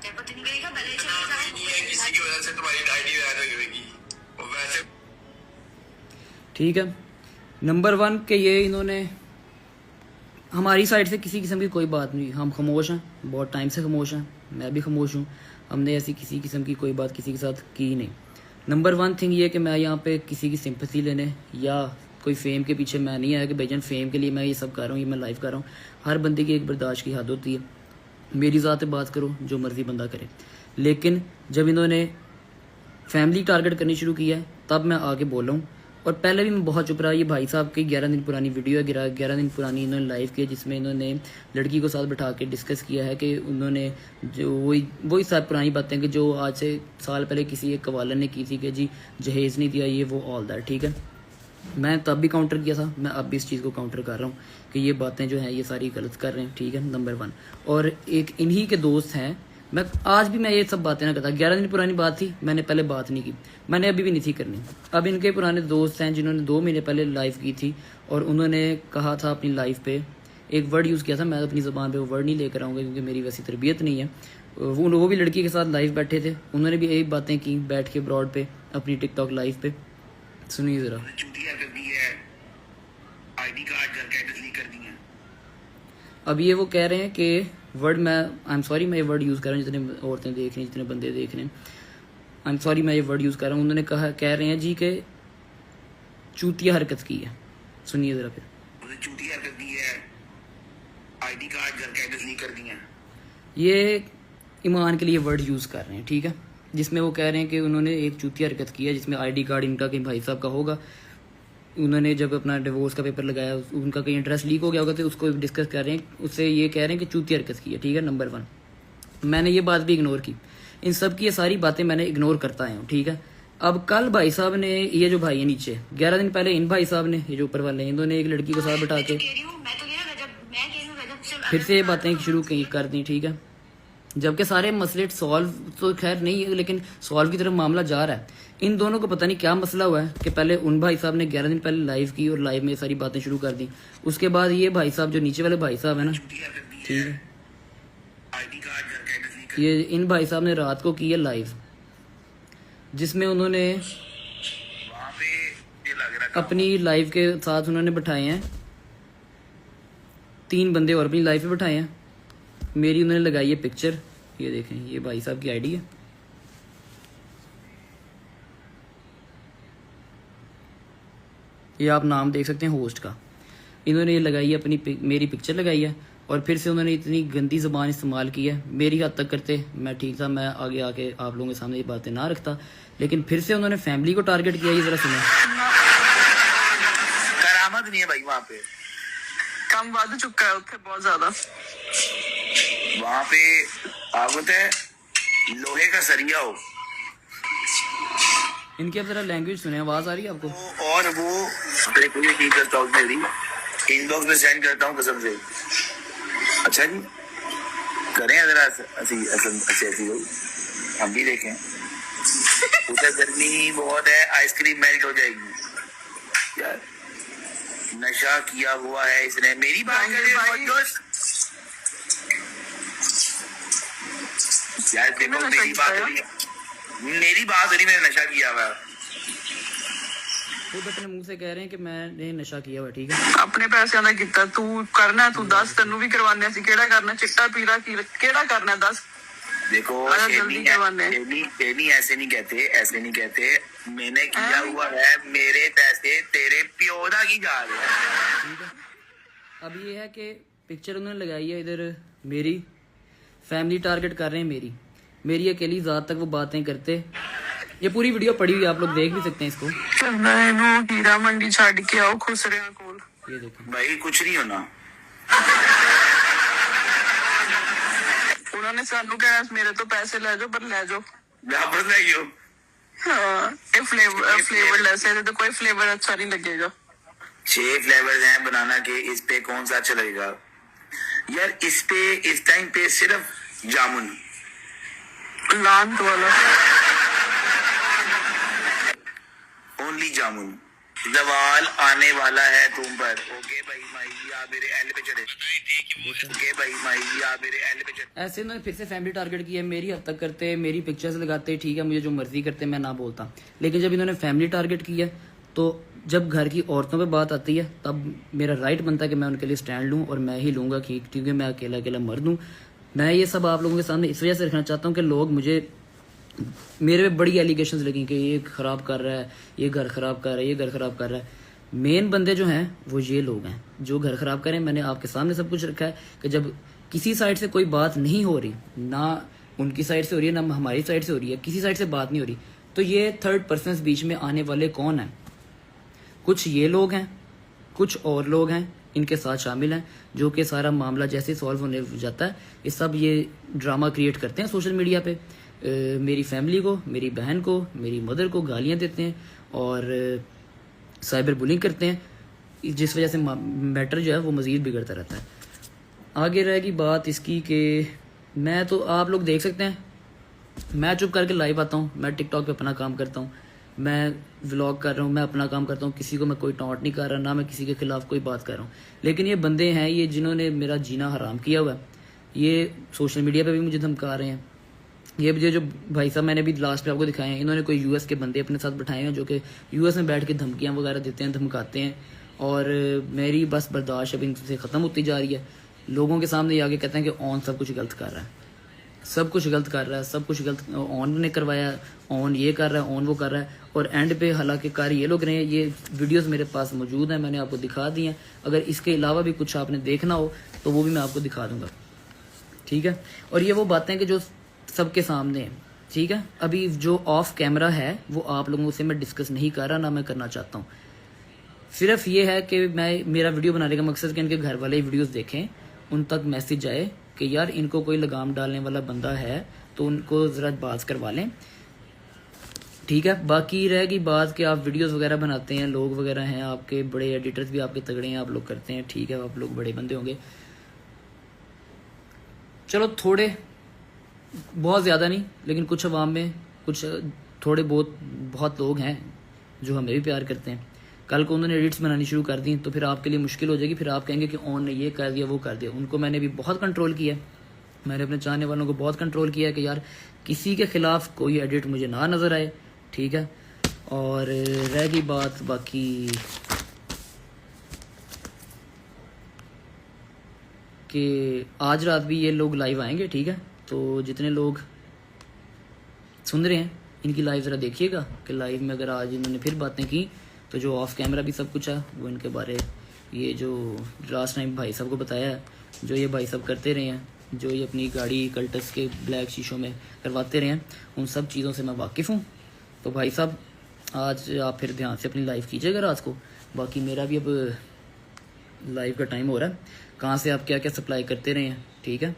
है, पता नहीं करेगा भले चले जाओ किसी की वजह से तुम्हारी आईडी बैन हो जाएगी वैसे। ठीक है, नंबर 1 के ये इन्होंने हमारी साइड से किसी किस्म की कोई बात नहीं, हम खामोश हैं, बहुत टाइम से खामोश हैं, मैं भी खामोश हूँ। हमने ऐसी किसी किस्म की कोई बात किसी के साथ की नहीं। नंबर 1 थिंग ये कि मैं यहाँ पे किसी की सिंपैथी लेने या कोई फेम के पीछे मैं नहीं आया कि भाईजान फेम के लिए मैं ये सब कर रहा हूँ, ये मैं लाइव कर रहा हूँ। हर बंदे की एक बर्दाश्त की हद होती है। मेरी ज़ात बात करो, जो मर्ज़ी बंदा करे, लेकिन जब इन्होंने फैमिली टारगेट करनी शुरू किया है तब मैं आगे बोल रहा हूँ। और पहले भी मैं बहुत चुप रहा। ये भाई साहब की 11 दिन पुरानी वीडियो है, 11 दिन पुरानी इन्होंने लाइव किया जिसमें इन्होंने लड़की को साथ बैठा के डिस्कस किया है कि उन्होंने जो वही सारी पुरानी बातें कि जो आज से साल पहले किसी एक कवालन ने की थी कि जी जहेज़ नहीं दिया, ये वो ऑल दैट। ठीक है, मैं तब भी काउंटर किया था, मैं अब भी इस चीज़ को काउंटर कर रहा हूँ कि ये बातें जो हैं ये सारी गलत कर रहे हैं। ठीक है, नंबर 1। और एक इन्हीं के दोस्त हैं, मैं आज भी मैं ये सब बातें ना करता। 11 दिन पुरानी बात थी, मैंने पहले बात नहीं की, मैंने अभी भी नहीं थी करनी। अब इनके पुराने दोस्त हैं जिन्होंने 2 महीने पहले लाइव की थी और उन्होंने कहा था अपनी लाइव पे एक वर्ड यूज़ किया था, मैं अपनी ज़बान पे वो वर्ड नहीं लेकर आऊँगा क्योंकि मेरी वैसी तरबियत नहीं है। वो भी लड़की के साथ लाइव बैठे थे, उन्होंने भी यही बातें की बैठ के ब्रॉड पे अपनी टिकटॉक लाइव पे। सुनिए ज़रा। अब ये वो कह रहे हैं कि वर्ड मैं आई एम सॉरी मैं ये वर्ड यूज़ कर रहा हूँ, जितने औरतें देख रही हैं, जितने बंदे देख रहे हैं, आई एम सॉरी मैं ये वर्ड यूज़ कर रहा हूँ। उन्होंने कह रहे हैं जी कि चूतिया हरकत की है। सुनिए ज़रा फिर। चूतिया हरकत की है, आईडी कार्ड घर के एड्रेस लीक कर दिए। ये ईमान के लिए वर्ड यूज़ कर रहे हैं, ठीक है, जिसमें वो कह रहे हैं कि उन्होंने एक चूतिया हरकत की है जिसमें आईडी कार्ड इनका कहीं भाई साहब का होगा। उन्होंने जब अपना डिवोर्स का पेपर लगाया उनका कहीं एड्रेस लीक हो गया होगा तो उसको डिस्कस कर रहे हैं, उससे ये कह रहे हैं कि चूतिया हरकत की है। ठीक है, नंबर 1। मैंने ये बात भी इग्नोर की, इन सब की ये सारी बातें मैंने इग्नोर करता आया हूँ। ठीक है, अब कल भाई साहब ने, ये जो भाई है नीचे, 11 दिन पहले इन भाई साहब ने, ये जो ऊपर वाले हैं, इन्होंने एक लड़की को साथ बैठा के फिर से ये बातें शुरू कर दी। ठीक है, जबकि सारे मसले सॉल्व तो खैर नहीं है लेकिन सॉल्व की तरफ मामला जा रहा है। इन दोनों को पता नहीं क्या मसला हुआ है कि पहले उन भाई साहब ने 11 दिन पहले लाइव की और लाइव में सारी बातें शुरू कर दी। उसके बाद ये भाई साहब जो नीचे वाले भाई साहब है ना, ठीक है, ये इन भाई साहब ने रात को की है लाइव जिसमें उन्होंने अपनी लाइव के साथ उन्होंने बैठाए हैं 3 बंदे और अपनी लाइव पे बैठाए हैं। मेरी उन्होंने लगाई है पिक्चर, ये देखें, ये भाई साहब की आईडी है, ये आप नाम देख सकते हैं होस्ट का। इन्होंने ये लगाई है अपनी मेरी पिक्चर लगाई है और फिर से उन्होंने इतनी गंदी ज़बान इस्तेमाल की है। मेरी हद तक करते मैं ठीक था, मैं आगे आके आप लोगों के सामने ये बातें ना रखता, लेकिन फिर से उन्होंने फैमिली को टारगेट किया। ये जरा सुनो। करामत नहीं है भाई, वहाँ पे कम बढ़ चुका है उत्थे बहुत ज्यादा। वहाँ पे आवत है लोहे का सरिया हो। इनकी अब जरा लैंग्वेज सुने, आवाज आ रही है आपको? और वो कोई चीज करता हूँ मेरी इनबॉक्स में सेंड करता हूँ कसम से। अच्छा जी करें जरा ऐसी कोई हम भी देखें। उधर गर्मी बहुत है, आइसक्रीम मेल्ट हो जाएगी यार। नशा किया हुआ है इसने। मेरी बात कर यार, देखो मेरी बात हो रही है, मेरी बात हो रही, मैंने नशा किया हुआ है। खुद अपने मुंह से कह रहे हैं कि मैंने नशा किया हुआ। ठीक है, अपने पैसे का कितना तू करना, तू दस तेनू भी करवाने सी केड़ा करना, चिट्टा पीला केड़ा करना दस। देखो नहीं ऐसे नहीं कहते, ऐसे नहीं कहते। मैंने किया हुआ है, मेरे पैसे तेरे प्योदा की जा रहे हैं। ठीक है, अब ये है कि पिक्चर उन्होंने लगाई है इधर, मेरी फैमिली टारगेट कर रहे हैं, मेरी अकेली ज़ात तक वो बातें करते। ये पूरी वीडियो पड़ी हुई है, आप लोग देख भी सकते हैं इसको। हीरा मंडी छाड़ के आओ खुसरिया कोल। ये देखो भाई कुछ नहीं होना। उन्होंने सानू कहा मेरे तो पैसे ले जाओ, पर ले जाओ वापस ले जाओ। हाँ, ये फ्लेवर लेस है तो कोई फ्लेवर अच्छा नहीं लगेगा। 6 फ्लेवर्स हैं बनाना के, इस पे कौन सा अच्छा लगेगा यार? इस पे इस टाइम पे सिर्फ जामुन लांत वाला ओनली जामुन। जवाल आने वाला है तुम पर। ओके भाई माई आप मेरे एल पे चढ़े। ओके भाई माई आप मेरे एल पे चढ़े। ऐसे उन्होंने फिर से फैमिली टारगेट किया, मेरी हद तक करते, मेरी पिक्चर्स लगाते, ठीक है मुझे जो मर्जी करते मैं ना बोलता, लेकिन जब इन्होंने फैमिली टारगेट किया तो जब घर की औरतों पे बात आती है तब मेरा राइट बनता है कि मैं उनके लिए स्टैंड लूँ, और मैं ही लूँगा क्योंकि मैं अकेला अकेला मर्द हूँ। मैं ये सब आप लोगों के सामने इस वजह से रखना चाहता हूँ कि लोग मुझे, मेरे पे बड़ी एलिगेशंस लगी कि ये खराब कर रहा है, ये घर खराब कर रहा है, ये घर खराब कर रहा है। मेन बंदे जो हैं वो ये लोग हैं जो घर खराब करें। मैंने आपके सामने सब कुछ रखा है कि जब किसी साइड से कोई बात नहीं हो रही, ना उनकी साइड से हो रही है ना हमारी साइड से हो रही है, किसी साइड से बात नहीं हो रही, तो ये थर्ड पर्सन बीच में आने वाले कौन हैं? कुछ ये लोग हैं, कुछ और लोग हैं इनके साथ शामिल हैं, जो कि सारा मामला जैसे सॉल्व होने जाता है ये सब ये ड्रामा क्रिएट करते हैं सोशल मीडिया पे। मेरी फैमिली को, मेरी बहन को, मेरी मदर को गालियां देते हैं और साइबर बुलिंग करते हैं, जिस वजह से मैटर जो है वो मज़ीद बिगड़ता रहता है। आगे रहेगी बात इसकी कि मैं तो, आप लोग देख सकते हैं मैं चुप करके लाइव आता हूँ, मैं टिकटॉक पे अपना काम करता हूँ, मैं व्लॉग कर रहा हूँ, मैं अपना काम करता हूँ, किसी को मैं कोई टॉन्ट नहीं कर रहा, ना मैं किसी के खिलाफ कोई बात कर रहा हूँ। लेकिन ये बंदे हैं ये जिन्होंने मेरा जीना हराम किया हुआ है, ये सोशल मीडिया पे भी मुझे धमका रहे हैं। ये मुझे जो भाई साहब मैंने भी लास्ट पे आपको दिखाए हैं, इन्होंने कोई यूएस के बंदे अपने साथ बैठाए हैं जो कि यूएस में बैठ के धमकियाँ वगैरह देते हैं, धमकाते हैं, और मेरी बस बर्दाश्त अब इनसे ख़त्म होती जा रही है। लोगों के सामने आगे कहते हैं कि ऑन सब कुछ गलत कर रहा है, सब कुछ गलत कर रहा है, सब कुछ गलत ऑन ने करवाया, ऑन ये कर रहा है, ऑन वो कर रहा है, और एंड पे हालांकि कार ये लोग रहे हैं। ये वीडियोस मेरे पास मौजूद हैं, मैंने आपको दिखा दी हैं। अगर इसके अलावा भी कुछ आपने देखना हो तो वो भी मैं आपको दिखा दूंगा, ठीक है। और ये वो बातें कि जो सबके सामने हैं, ठीक है। अभी जो ऑफ कैमरा है वो आप लोगों से मैं डिस्कस नहीं कर रहा, ना मैं करना चाहता हूँ। सिर्फ ये है कि मेरा वीडियो बनाने का मकसद कि इनके घर वाले वीडियोस देखें, उन तक मैसेज जाए कि यार इनको कोई लगाम डालने वाला बंदा है तो उनको ज़रा बात करवा लें, ठीक है। बाकी रहेगी बात कि आप वीडियोस वगैरह बनाते हैं, लोग वगैरह हैं आपके, बड़े एडिटर्स भी आपके तगड़े हैं, आप लोग करते हैं, ठीक है, आप लोग बड़े बंदे होंगे। चलो थोड़े बहुत ज़्यादा नहीं, लेकिन कुछ अवाम में कुछ थोड़े बहुत लोग हैं जो हमें भी प्यार करते हैं। कल को उन्होंने एडिट्स बनानी शुरू कर दी तो फिर आपके लिए मुश्किल हो जाएगी, फिर आप कहेंगे कि ऑन ने ये कर दिया वो कर दिया। उनको मैंने भी बहुत कंट्रोल किया, मैंने अपने चाहने वालों को बहुत कंट्रोल किया कि यार किसी के खिलाफ कोई एडिट मुझे ना नज़र आए, ठीक है। और रह गई बात बाकी कि आज रात भी ये लोग लाइव आएंगे, ठीक है। तो जितने लोग सुन रहे हैं इनकी लाइव ज़रा देखिएगा कि लाइव में अगर आज इन्होंने फिर बातें की तो जो ऑफ कैमरा भी सब कुछ है वो इनके बारे, ये जो लास्ट टाइम भाई साहब को बताया है, जो ये भाई साहब करते रहे हैं, जो ये अपनी गाड़ी कल्टस के ब्लैक शीशों में करवाते रहे हैं, उन सब चीज़ों से मैं वाकिफ़ हूँ। तो भाई साहब आज आप फिर ध्यान से अपनी लाइव कीजिएगा रात को। बाकी मेरा भी अब लाइव का टाइम हो रहा है, कहाँ से आप क्या क्या सप्लाई करते रहे हैं, ठीक है।